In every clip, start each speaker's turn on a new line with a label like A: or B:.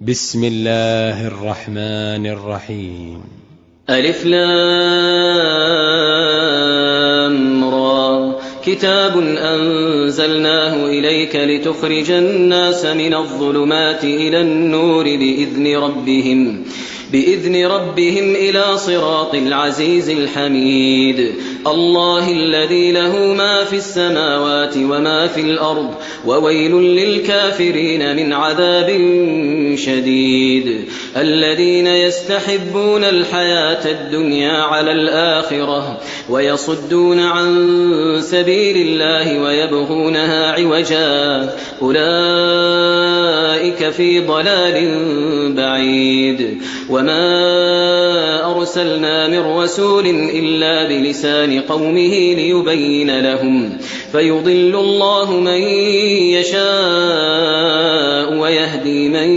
A: بسم الله الرحمن الرحيم.
B: ألف لام را كتاب أنزلناه إليك لتخرج الناس من الظلمات إلى النور بإذن ربهم إلى صراط العزيز الحميد. الله الذي له ما في السماوات وما في الأرض وويل للكافرين من عذاب شديد. الذين يستحبون الحياة الدنيا على الآخرة ويصدون عن سبيل الله ويبغونها عوجا أولئك في ضلال بعيد. وما أرسلنا من رسول إلا بلسان قومه ليبين لهم فيضل الله من يشاء ويهدي من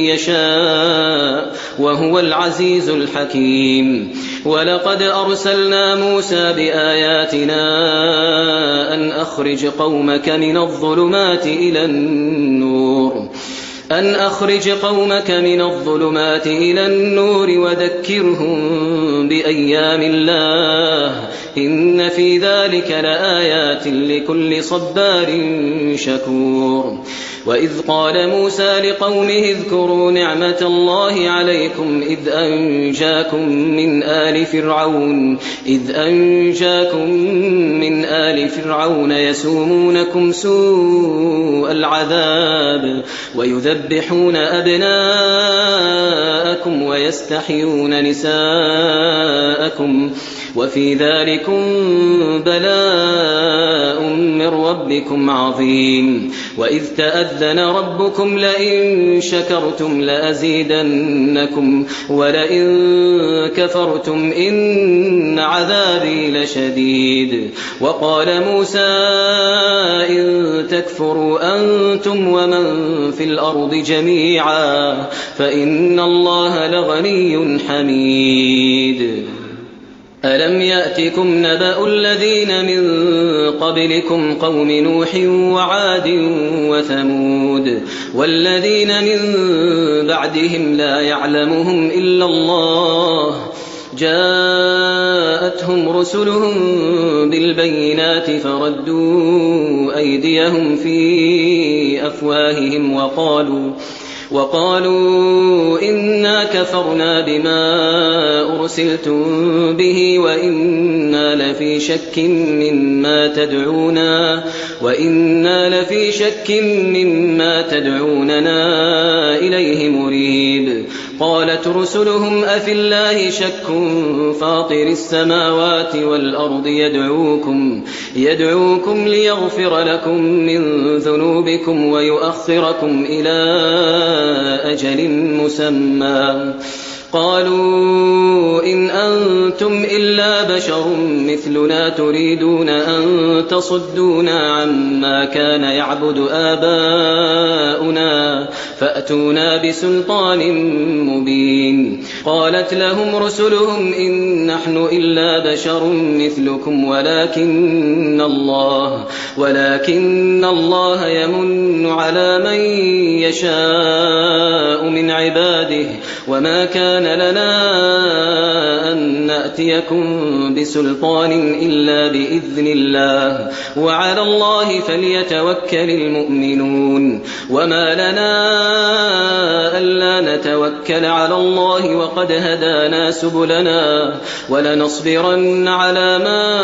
B: يشاء وهو العزيز الحكيم. ولقد أرسلنا موسى بآياتنا أن أخرج قومك من الظلمات إلى النور وذكرهم بأيام الله إن في ذلك لآيات لكل صبار شكور. وإذ قال موسى لقومه اذكروا نعمة الله عليكم إذ أنجاكم من آل فرعون يسومونكم سوء العذاب ويذبحون أبناءكم ويستحيون نساءكم وفي ذلكم بلاء من ربكم عظيم. وإذ تأذن ربكم لئن شكرتم لأزيدنكم ولئن كفرتم إن عذابي لشديد. وقال موسى إن تكفروا أنتم ومن في الأرض جميعا فإن الله لغني حميد. ألم يأتكم نبأ الذين من قبلكم قوم نوح وعاد وثمود والذين من بعدهم لا يعلمهم إلا الله جاءتهم رسلهم بالبينات فردوا أيديهم في أفواههم وقالوا إنا كفرنا بما أرسلتم به وإنا لفي شك مما تدعوننا إليه مريب. قالت رسلهم أفي الله شك فاطر السماوات والأرض يدعوكم ليغفر لكم من ذنوبكم ويؤخركم إلى أجل مسمى. قالوا إن أنتم إلا بشر مثلنا تريدون أن تصدونا عما كان يعبد آباؤنا فأتونا بسلطان مبين. قالت لهم رسلهم إن نحن إلا بشر مثلكم ولكن الله يمن على من يشاء من عباده وما كان لنا أن نأتيكم بسلطان إلا بإذن الله وعلى الله فليتوكل المؤمنون. وما لنا ألا نتوكل على الله وقد هدانا سبلنا ولنصبرن على ما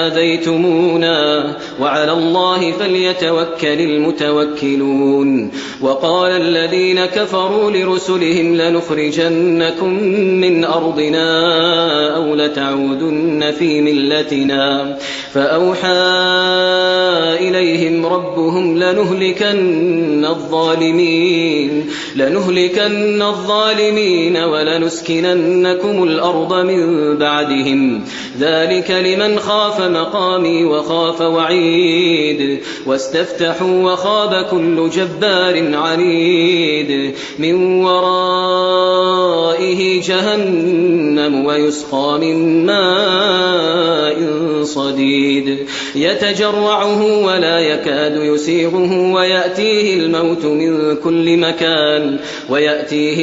B: آذيتمونا وعلى الله فليتوكل المتوكلون. وقال الذين كفروا لرسلهم لنخرجنكم من أرضنا أو لتعودن في ملتنا فأوحى إليهم ربهم لنهلكن الظالمين ولنسكننكم الأرض من بعدهم ذلك لمن خاف مقامي وخاف وعيد. واستفتحوا وخاب كل جبار عنيد من ورائه جهنم ويسقى من ماء صديد. يتجرعه ولا يكاد يسيغه ويأتيه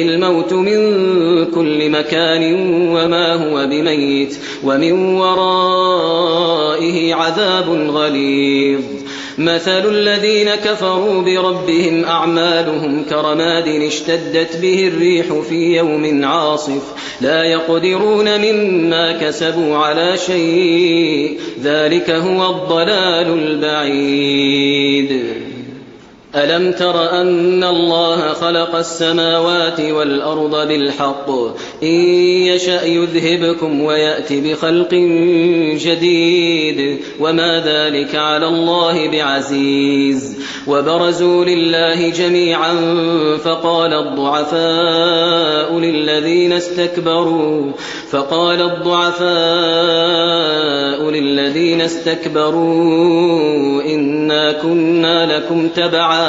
B: الموت من كل مكان وما هو بميت ومن ورائه عذاب غليظ. مثل الذين كفروا بربهم أعمالهم كرماد اشتدت به الريح في يوم عاصف لا يقدرون مما كسبوا على شيء ذلك هو الضلال البعيد. ألم تر أن الله خلق السماوات والأرض بالحق إن يشأ يذهبكم ويأت بخلق جديد وما ذلك على الله بعزيز. وبرزوا لله جميعا فقال الضعفاء للذين استكبروا إنا كنا لكم تبعا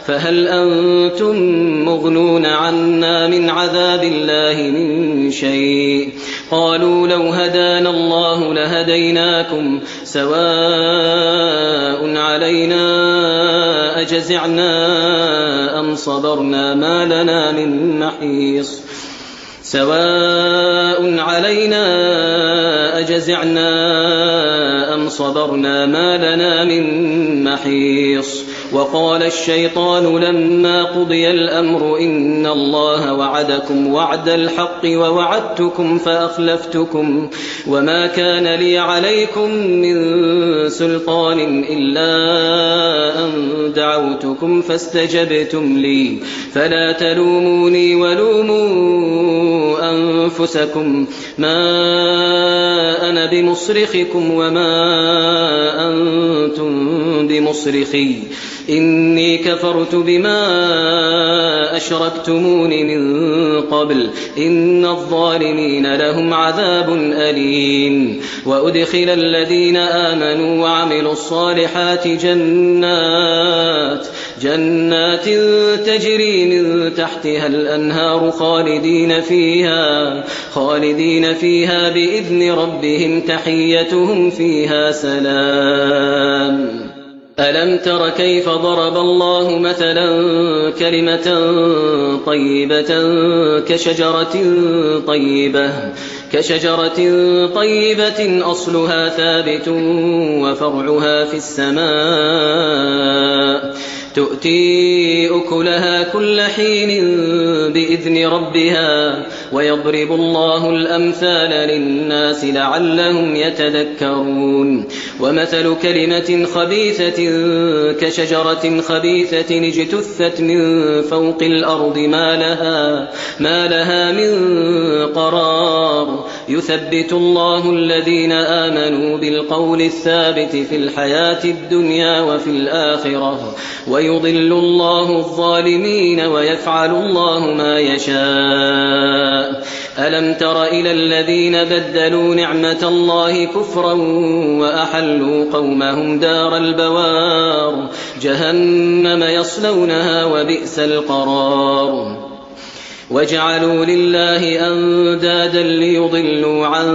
B: فهل أنتم مغنون عنا من عذاب الله من شيء قالوا لو هدانا الله لهديناكم سواء علينا أجزعنا أم صبرنا ما لنا من محيص وقال الشيطان لما قضي الأمر إن الله وعدكم وعد الحق ووعدتكم فأخلفتكم وما كان لي عليكم من سلطان إلا أن دعوتكم فاستجبتم لي فلا تلوموني ولوموا أنفسكم ما أنا بمصرخكم وما أنتم بمصرخي إني كفرت بما أشركتمون من قبل إن الظالمين لهم عذاب أليم. وأدخل الذين آمنوا وعملوا الصالحات جنات تجري من تحتها الأنهار خالدين فيها بإذن ربهم تحيتهم فيها سلام. ألم تر كيف ضرب الله مثلا كلمة طيبة كشجرة طيبة أصلها ثابت وفرعها في السماء تؤتي أكلها كل حين بإذن ربها ويضرب الله الأمثال للناس لعلهم يتذكرون. ومثل كلمة خبيثة كشجرة خبيثة اجتثت من فوق الأرض ما لها من قرار يثبت الله الذين آمنوا بالقول الثابت في الحياة الدنيا وفي الآخرة ويضل الله الظالمين ويفعل الله ما يشاء. ألم تر إلى الذين بدلوا نعمة الله كفرا وأحلوا قومهم دار البوار جهنم يصلونها وبئس القرار. وجعلوا لله أندادا ليضلوا عن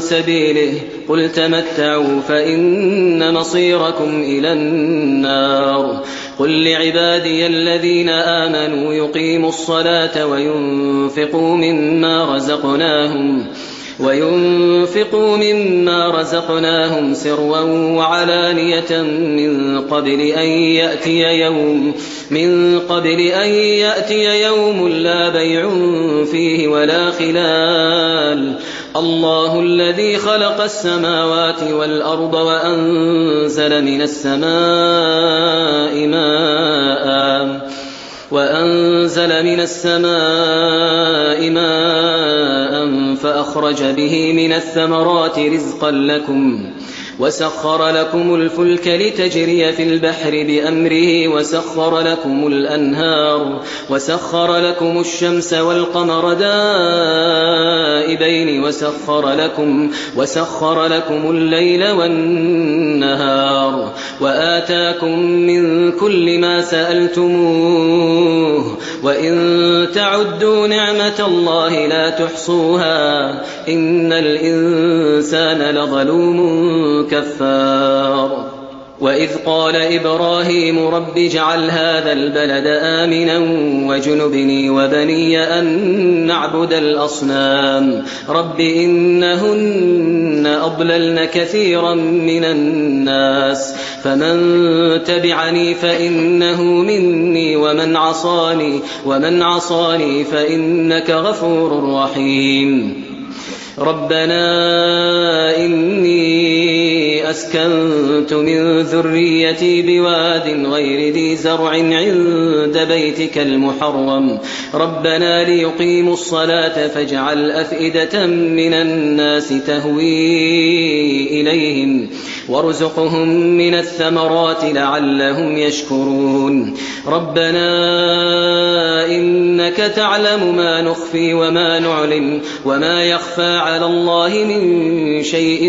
B: سبيله قل تمتعوا فإن مصيركم إلى النار. قل لعبادي الذين آمنوا يقيموا الصلاة وينفقوا مما رزقناهم سرا وعلانية من قبل أن يأتي يوم لا بيع فيه ولا خلال. الله الذي خلق السماوات والأرض وأنزل من السماء ماء فأخرج به من الثمرات رزقا لكم وسخر لكم الفلك لتجري في البحر بأمره وسخر لكم الأنهار وسخر لكم الشمس والقمر دائبين وسخر لكم الليل والنهار وآتاكم من كل ما سألتموه وإن تعدوا نعمة الله لا تحصوها إن الإنسان لظلوم كفار وإذ قال إبراهيم رب اجعل هذا البلد آمنا واجنبني وبني أن نعبد الأصنام رب إنهن أضللن كثيرا من الناس فمن تبعني فإنه مني ومن عصاني فإنك غفور رحيم ربنا إني أسكنت من ذريتي بواد غير ذي زرع عند بيتك المحرم ربنا ليقيموا الصلاة فاجعل أفئدة من الناس تهوي إليهم وارزقهم من الثمرات لعلهم يشكرون ربنا إنك تعلم ما نخفي وما نعلن وما يخفى على الله من شيء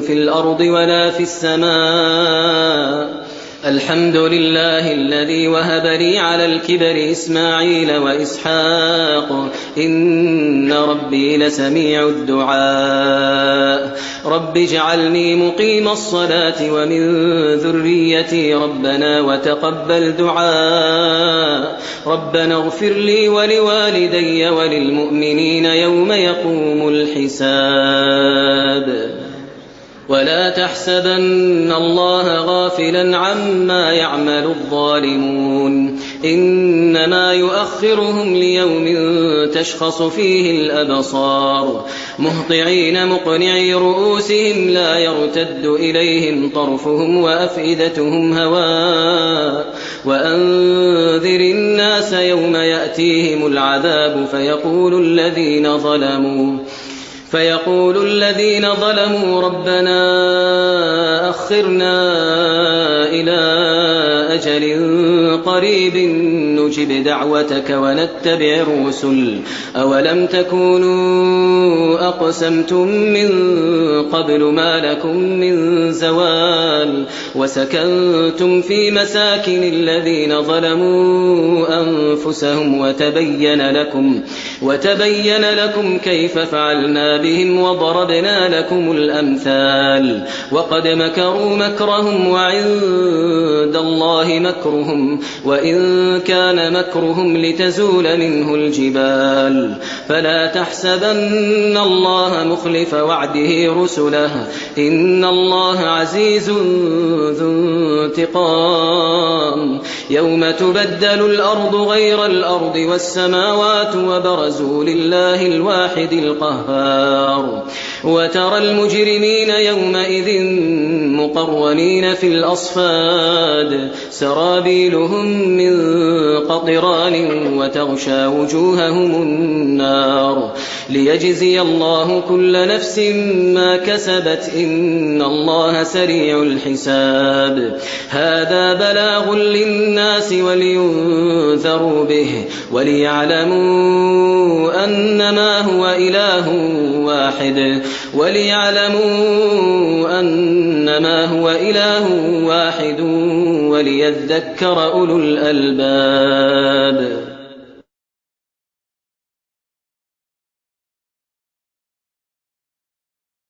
B: في الأرض ولا في السماء الحمد لله الذي وهب لي على الكبر إسماعيل وإسحاق إن ربي لسميع الدعاء رب اجعلني مقيم الصلاة ومن ذريتي ربنا وتقبل دعاء ربنا اغفر لي ولوالدي وللمؤمنين يوم يقوم الحساب ولا تحسبن الله غافلا عما يعمل الظالمون إنما يؤخرهم ليوم تشخص فيه الأبصار مهطعين مقنعي رؤوسهم لا يرتد إليهم طرفهم وأفئدتهم هواء وأنذر الناس يوم يأتيهم العذاب فيقول الذين ظلموا ربنا أخرنا إلى أجل قريب نجب دعوتك ونتبع الرسل أولم تكونوا أقسمتم من قبل ما لكم من زوال وسكنتم في مساكن الذين ظلموا أنفسهم وتبين لكم كيف فعلنا بهم وضربنا لكم الأمثال وقد مكروا مكرهم وعند الله مكرهم وإن كان مكرهم لتزول منه الجبال فلا تحسبن الله مخلف وعده رسله إن الله عزيز ذو انتقام يوم تبدل الأرض غير الأرض والسماوات وبرزوا لله الواحد القهار وترى المجرمين يومئذ مقرنين في الأصفاد سرابيلهم من قطران وتغشى وجوههم النار ليجزي الله كل نفس ما كسبت إن الله سريع الحساب هذا بلاغ للناس ولينذروا به وليعلموا أنما هو إله واحد وليذكر أولو الألباب